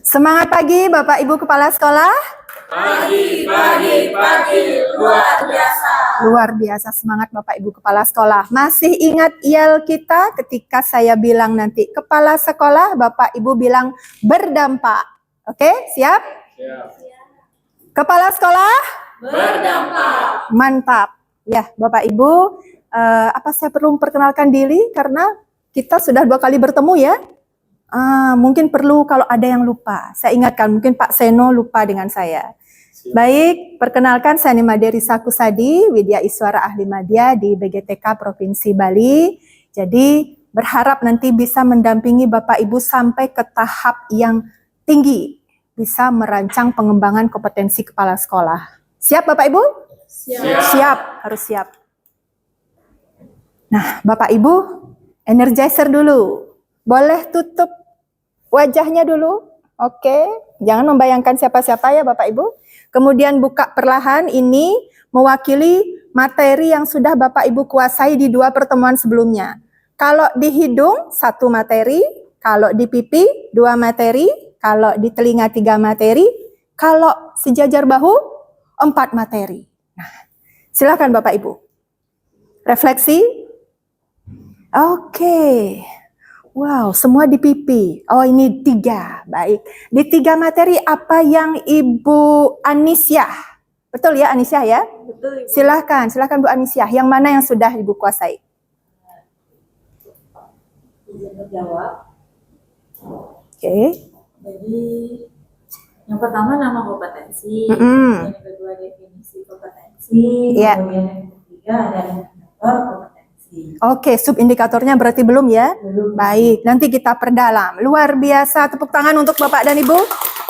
Semangat pagi Bapak Ibu Kepala Sekolah. Pagi, luar biasa. Luar biasa semangat Bapak Ibu Kepala Sekolah. Masih ingat yel kita ketika saya bilang nanti Kepala Sekolah, Bapak Ibu bilang berdampak. Oke, siap? Siap. Kepala Sekolah? Berdampak. Mantap. Ya, Bapak Ibu, apa saya perlu memperkenalkan diri karena kita sudah 2 kali bertemu ya? Mungkin perlu kalau ada yang lupa. Saya ingatkan, mungkin Pak Seno lupa dengan saya. Baik, perkenalkan saya Nimade Risa Kusadi, Widya Iswara Ahli Madya di BGTK Provinsi Bali. Jadi berharap nanti bisa mendampingi Bapak Ibu sampai ke tahap yang tinggi, bisa merancang pengembangan kompetensi kepala sekolah. Siap Bapak Ibu? Siap. Siap, harus siap. Nah, Bapak Ibu, energizer dulu. Boleh tutup wajahnya dulu, oke. Jangan membayangkan siapa-siapa ya Bapak Ibu. Kemudian buka perlahan, ini mewakili materi yang sudah Bapak Ibu kuasai di 2 pertemuan sebelumnya. Kalau di hidung 1 materi, kalau di pipi 2 materi, kalau di telinga 3 materi, kalau sejajar bahu 4 materi. Nah, silakan Bapak Ibu. Refleksi. Oke. Wow, semua di pipi. Oh, ini 3. Baik. Di 3 materi apa yang Ibu Anisyah? Betul ya Anisyah ya? Betul, Ibu. Silahkan Bu Anisyah. Yang mana yang sudah Ibu kuasai? Izin menjawab. Oke. Jadi yang pertama nama kompetensi, Mm-mm. yang kedua definisi kompetensi, Iya. kemudian yang ketiga ada indikator kompetensi. Oke, subindikatornya berarti belum ya? Belum. Baik, nanti kita perdalam. Luar biasa, tepuk tangan untuk Bapak dan Ibu.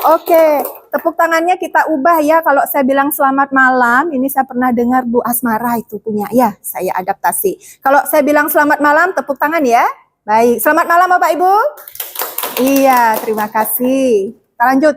Oke, tepuk tangannya kita ubah ya. Kalau saya bilang selamat malam, ini saya pernah dengar Bu Asmara itu punya. Ya, saya adaptasi. Kalau saya bilang selamat malam, tepuk tangan ya. Baik, selamat malam Bapak Ibu. Iya, terima kasih. Kita lanjut.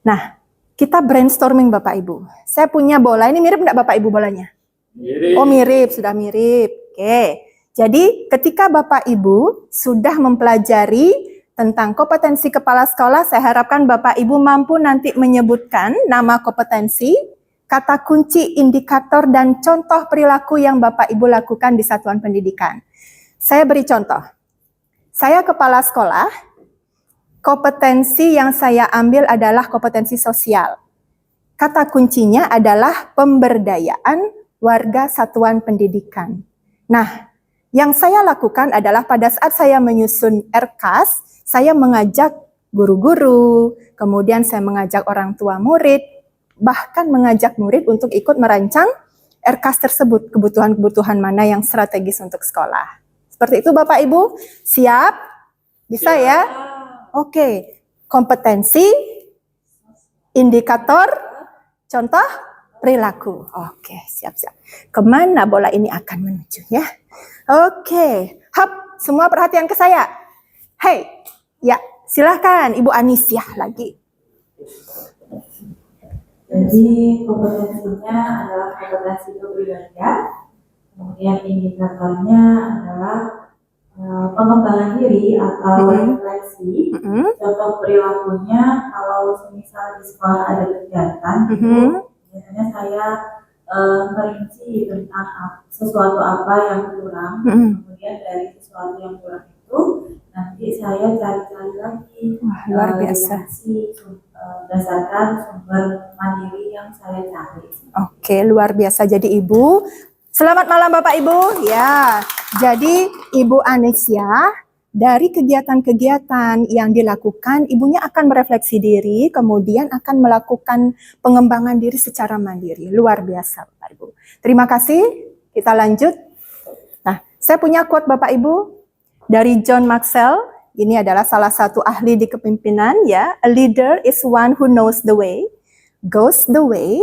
Nah, kita brainstorming Bapak Ibu. Saya punya bola, ini mirip enggak Bapak Ibu bolanya? Mirip. Oh mirip, sudah mirip. Oke, jadi ketika Bapak Ibu sudah mempelajari tentang kompetensi kepala sekolah, saya harapkan Bapak Ibu mampu nanti menyebutkan nama kompetensi, kata kunci, indikator, dan contoh perilaku yang Bapak Ibu lakukan di satuan pendidikan. Saya beri contoh. Saya kepala sekolah, kompetensi yang saya ambil adalah kompetensi sosial. Kata kuncinya adalah pemberdayaan warga satuan pendidikan. Nah, yang saya lakukan adalah pada saat saya menyusun RKAS, saya mengajak guru-guru, kemudian saya mengajak orang tua murid, bahkan mengajak murid untuk ikut merancang RKAS tersebut, kebutuhan-kebutuhan mana yang strategis untuk sekolah. Seperti itu Bapak Ibu, siap? Bisa ya? Oke, kompetensi, indikator, contoh, perilaku. Oke, siap-siap. Kemana bola ini akan menuju ya? Oke, hap, semua perhatian ke saya. Hei, ya silahkan Ibu Anisyah lagi. Jadi kompetensinya adalah kompetensi kepribadian, kemudian indikatornya adalah pengembangan diri atau refleksi. Contoh perilakunya kalau misal di sekolah ada kegiatan, biasanya saya merinci tentang sesuatu apa yang kurang, kemudian dari sesuatu yang kurang itu nanti saya cari-cari lagi. Wah, luar biasa. Berdasarkan sumber mandiri yang saya cari. Oke, luar biasa. Jadi Ibu, selamat malam Bapak Ibu. Ya, jadi Ibu Anisyah, dari kegiatan-kegiatan yang dilakukan, ibunya akan merefleksi diri, kemudian akan melakukan pengembangan diri secara mandiri. Luar biasa, Bapak Ibu. Terima kasih. Kita lanjut. Nah, saya punya quote Bapak Ibu dari John Maxwell. Ini adalah salah satu ahli di kepemimpinan ya. A leader is one who knows the way, goes the way,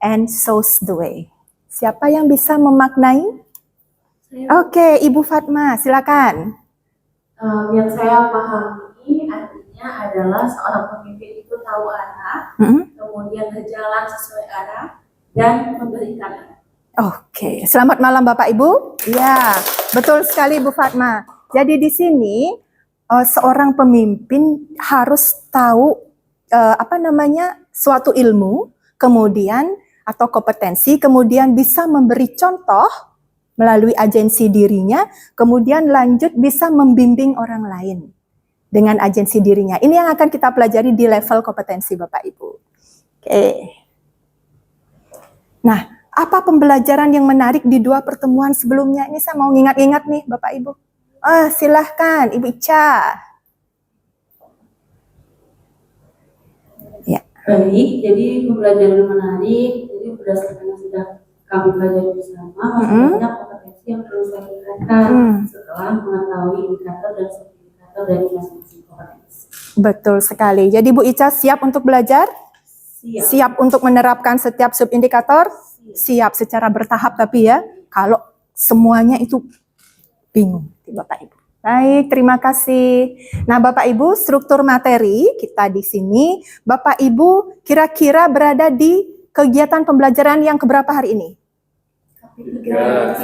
and shows the way. Siapa yang bisa memaknai? Oke, Ibu Fatma, silakan. Yang saya pahami artinya adalah seorang pemimpin itu tahu arah, kemudian berjalan sesuai arah, dan memberikan arah. Oke, selamat malam Bapak Ibu. Ya, betul sekali Bu Fatma. Jadi di sini seorang pemimpin harus tahu suatu ilmu, kemudian atau kompetensi, kemudian bisa memberi contoh melalui agensi dirinya, kemudian lanjut bisa membimbing orang lain dengan agensi dirinya. Ini yang akan kita pelajari di level kompetensi Bapak Ibu. Oke. Nah, apa pembelajaran yang menarik di 2 pertemuan sebelumnya? Ini saya mau ingat-ingat nih Bapak Ibu. Silahkan Ibu Ica. Ya. Baik, jadi pembelajaran menarik. Jadi berdasarkan yang sudah kami pelajari bersama, banyak kompetensi yang perlu saya tingkatkan setelah mengetahui indikator dan subindikator dari masing-masing kompetensi. Betul sekali. Jadi Bu Ica siap untuk belajar? Siap. Siap untuk menerapkan setiap subindikator? Siap secara bertahap tapi ya. Kalau semuanya itu bingung Bapak Ibu. Baik, terima kasih. Nah, Bapak Ibu, struktur materi kita di sini, Bapak Ibu kira-kira berada di kegiatan pembelajaran yang keberapa hari ini?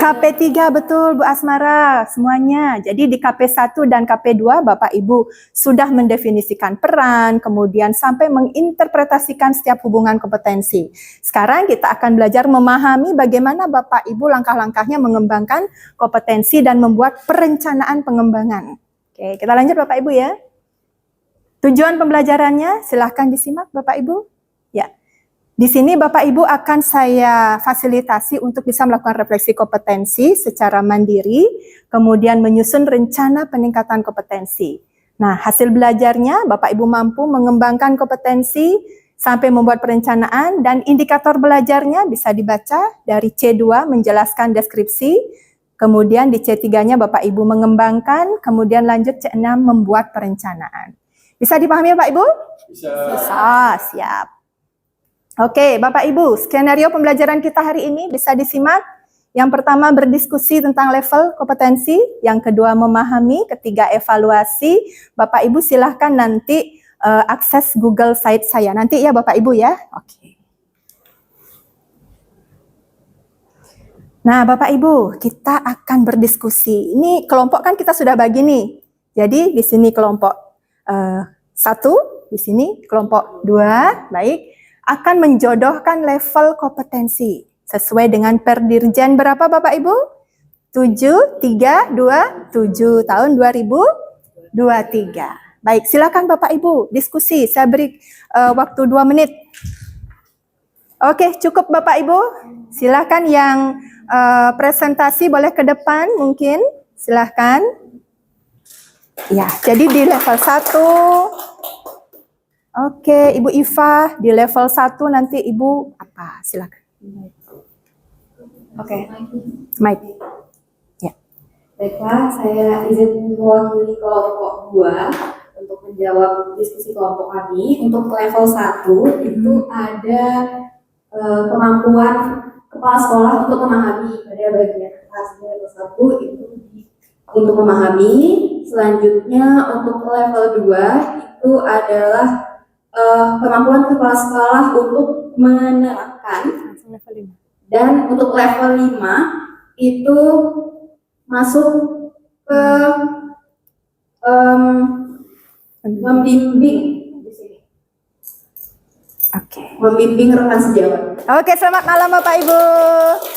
KP3, betul Bu Asmara, semuanya. Jadi di KP1 dan KP2 Bapak Ibu sudah mendefinisikan peran, kemudian sampai menginterpretasikan setiap hubungan kompetensi. Sekarang kita akan belajar memahami bagaimana Bapak Ibu langkah-langkahnya mengembangkan kompetensi dan membuat perencanaan pengembangan. Oke, kita lanjut Bapak Ibu ya. Tujuan pembelajarannya silahkan disimak Bapak Ibu. Ya. Di sini Bapak Ibu akan saya fasilitasi untuk bisa melakukan refleksi kompetensi secara mandiri, kemudian menyusun rencana peningkatan kompetensi. Nah, hasil belajarnya Bapak Ibu mampu mengembangkan kompetensi sampai membuat perencanaan, dan indikator belajarnya bisa dibaca dari C2 menjelaskan deskripsi, kemudian di C3-nya Bapak Ibu mengembangkan, kemudian lanjut C6 membuat perencanaan. Bisa dipahami Bapak Ibu? Bisa. Bisa, siap. Oke, Bapak Ibu, skenario pembelajaran kita hari ini bisa disimak. Yang pertama berdiskusi tentang level kompetensi, yang kedua memahami, ketiga evaluasi. Bapak Ibu silahkan nanti akses Google Site saya. Nanti ya Bapak Ibu ya. Oke. Nah Bapak Ibu, kita akan berdiskusi. Ini kelompok kan kita sudah bagi nih. Jadi di sini kelompok 1, di sini kelompok 2, baik. Akan menjodohkan level kompetensi sesuai dengan Perdirjen berapa Bapak Ibu? 7327 tahun 2023. Baik, silakan Bapak Ibu diskusi. Saya beri waktu 2 menit. Oke, cukup Bapak Ibu. Silakan yang presentasi boleh ke depan mungkin. Silakan. Ya, jadi di level 1. Oke, Ibu Iva di level 1 nanti Ibu apa? Silakan. Oke. Mike. Ya. Baiklah, saya izin mewakili kelompok 2 untuk menjawab diskusi kelompok kami. Untuk level 1 itu ada kemampuan kepala sekolah untuk memahami pada bagian atas level 1 itu untuk memahami. Selanjutnya untuk level 2 itu adalah kemampuan kepala sekolah untuk menerapkan, dan untuk level 5 itu masuk ke membimbing di sini. Oke. Membimbing rekan sejawat. Oke, selamat malam Bapak Ibu.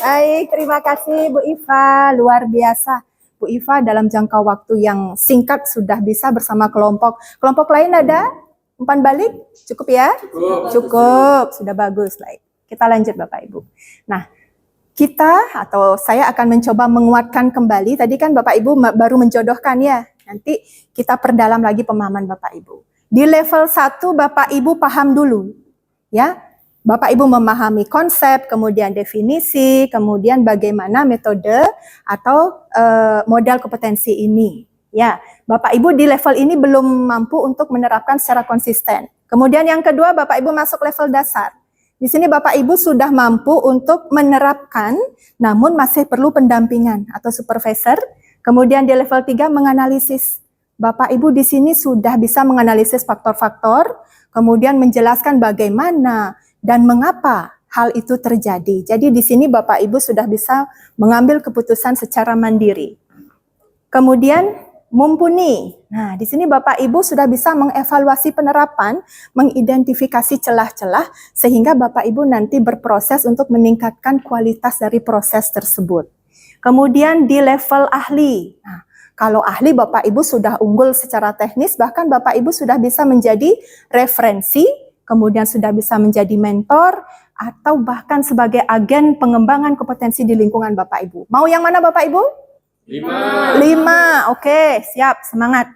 Baik, terima kasih Bu Iva, luar biasa. Bu Iva dalam jangka waktu yang singkat sudah bisa bersama kelompok. Kelompok lain ada? Umpan balik? Cukup ya? Cukup. Sudah bagus. Baik. Kita lanjut Bapak Ibu. Nah, saya akan mencoba menguatkan kembali. Tadi kan Bapak Ibu baru menjodohkan ya. Nanti kita perdalam lagi pemahaman Bapak Ibu. Di level 1 Bapak Ibu paham dulu. Ya. Bapak Ibu memahami konsep, kemudian definisi, kemudian bagaimana metode atau modal kompetensi ini. Ya, Bapak Ibu di level ini belum mampu untuk menerapkan secara konsisten. Kemudian yang kedua, Bapak Ibu masuk level dasar. Di sini Bapak Ibu sudah mampu untuk menerapkan, namun masih perlu pendampingan atau supervisor. Kemudian di level 3 menganalisis. Bapak Ibu di sini sudah bisa menganalisis faktor-faktor, kemudian menjelaskan bagaimana dan mengapa hal itu terjadi. Jadi di sini Bapak Ibu sudah bisa mengambil keputusan secara mandiri. Kemudian mumpuni. Nah, di sini Bapak Ibu sudah bisa mengevaluasi penerapan, mengidentifikasi celah-celah, sehingga Bapak Ibu nanti berproses untuk meningkatkan kualitas dari proses tersebut. Kemudian di level ahli. Nah, kalau ahli Bapak Ibu sudah unggul secara teknis, bahkan Bapak Ibu sudah bisa menjadi referensi, kemudian sudah bisa menjadi mentor, atau bahkan sebagai agen pengembangan kompetensi di lingkungan Bapak Ibu. Mau yang mana Bapak Ibu? 5, oke, siap, semangat.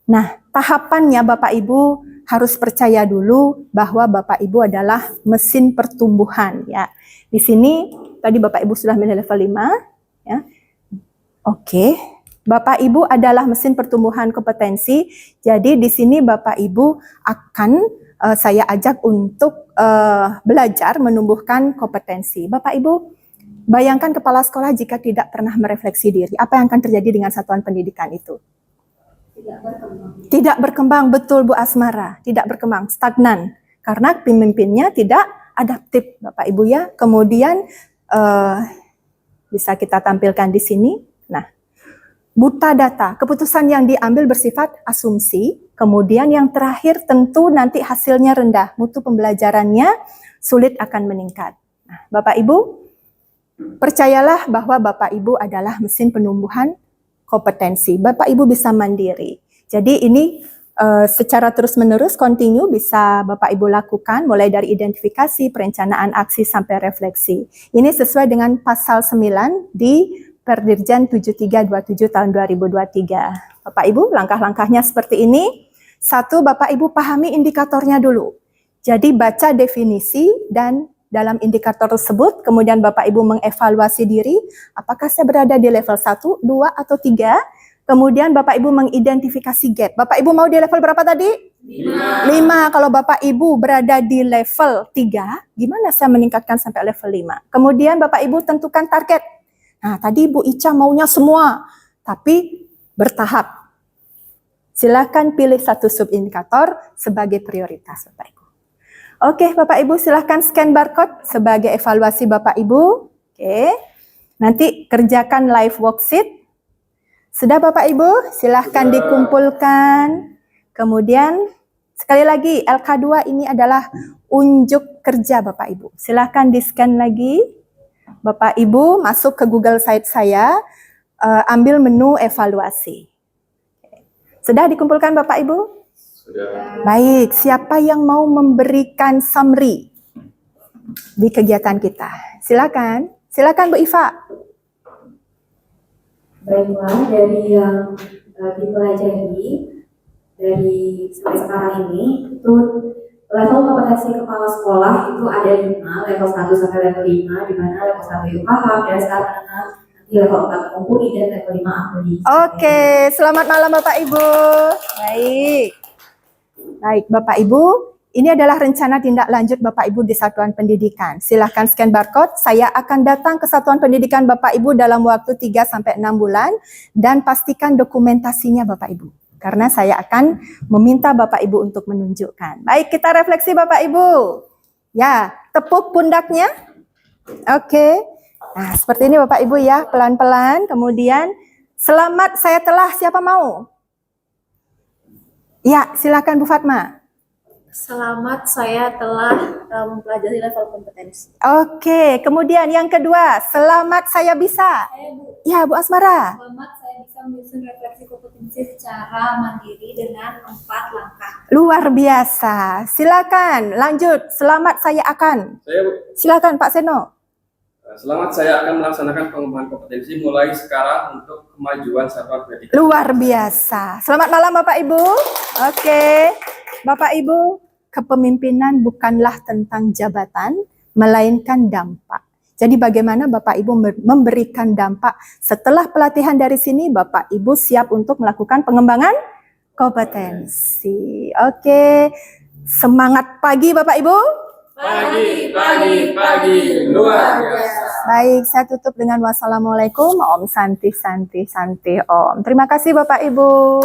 Nah, tahapannya Bapak Ibu harus percaya dulu bahwa Bapak Ibu adalah mesin pertumbuhan ya. Di sini tadi Bapak Ibu sudah milih level 5 ya. Oke. Bapak Ibu adalah mesin pertumbuhan kompetensi. Jadi di sini Bapak Ibu akan saya ajak untuk belajar menumbuhkan kompetensi. Bapak Ibu, bayangkan kepala sekolah jika tidak pernah merefleksi diri. Apa yang akan terjadi dengan satuan pendidikan itu? Tidak berkembang, betul Bu Asmara. Tidak berkembang, stagnan. Karena pemimpinnya tidak adaptif, Bapak Ibu ya. Kemudian bisa kita tampilkan di sini. Nah, buta data, keputusan yang diambil bersifat asumsi. Kemudian yang terakhir tentu nanti hasilnya rendah, mutu pembelajarannya sulit akan meningkat. Nah, Bapak Ibu, percayalah bahwa Bapak Ibu adalah mesin penumbuhan kompetensi. Bapak Ibu bisa mandiri. Jadi ini secara terus-menerus, continue bisa Bapak Ibu lakukan mulai dari identifikasi, perencanaan aksi sampai refleksi. Ini sesuai dengan pasal 9 di Perdirjen 7327 tahun 2023. Bapak Ibu, langkah-langkahnya seperti ini. 1, Bapak Ibu pahami indikatornya dulu. Jadi baca definisi dan dalam indikator tersebut, kemudian Bapak Ibu mengevaluasi diri, apakah saya berada di level 1, 2, atau 3. Kemudian Bapak Ibu mengidentifikasi gap. Bapak Ibu mau di level berapa tadi? 5. Kalau Bapak Ibu berada di level 3, gimana saya meningkatkan sampai level 5? Kemudian Bapak Ibu tentukan target. Nah, tadi Bu Ica maunya semua, tapi bertahap. Silakan pilih satu subindikator sebagai prioritas Bapak Ibu. Oke, Bapak Ibu silahkan scan barcode sebagai evaluasi Bapak Ibu. Oke, nanti kerjakan live worksheet. Sudah Bapak Ibu, silahkan dikumpulkan. Kemudian sekali lagi LK2 ini adalah unjuk kerja Bapak Ibu. Silahkan di scan lagi. Bapak Ibu masuk ke Google Site saya, ambil menu evaluasi. Sudah dikumpulkan Bapak Ibu? Sudah. Baik, siapa yang mau memberikan summary di kegiatan kita? Silakan. Silakan Bu Iva. Baiklah, dari yang dipelajari dari sampai sekarang ini, itu level kompetensi kepala sekolah itu ada 5, level 1 sampai level 5, di mana level 1 itu paham, dasar, menengah, nanti level 4 mumpuni, dan level 5 ahli. Oke, selamat malam Bapak Ibu. Baik. Baik, Bapak Ibu, ini adalah rencana tindak lanjut Bapak Ibu di satuan pendidikan. Silahkan scan barcode, saya akan datang ke satuan pendidikan Bapak Ibu dalam waktu 3-6 bulan, dan pastikan dokumentasinya Bapak Ibu. Karena saya akan meminta Bapak Ibu untuk menunjukkan. Baik, kita refleksi Bapak Ibu. Ya, tepuk pundaknya. Oke. Nah, seperti ini Bapak Ibu ya, pelan-pelan. Kemudian, selamat saya telah, siapa mau? Ya, silakan Bu Fatma. Selamat, saya telah mempelajari level kompetensi. Oke, kemudian yang kedua, selamat saya bisa. Ya, Bu Asmara. Selamat, saya bisa menyusun refleksi kompetensi secara mandiri dengan 4 langkah. Luar biasa. Silakan, lanjut. Selamat saya akan. Saya, Bu. Silakan Pak Seno. Selamat, saya akan melaksanakan pengembangan kompetensi mulai sekarang untuk kemajuan satuan pendidikan. Luar biasa. Selamat malam Bapak Ibu. Oke. Bapak Ibu, kepemimpinan bukanlah tentang jabatan, melainkan dampak. Jadi bagaimana Bapak Ibu memberikan dampak setelah pelatihan dari sini, Bapak Ibu siap untuk melakukan pengembangan kompetensi. Oke. Semangat pagi Bapak Ibu. Pagi, luar biasa. Baik, saya tutup dengan wassalamualaikum. Om Santi, Santi, Santi, Om. Terima kasih Bapak Ibu.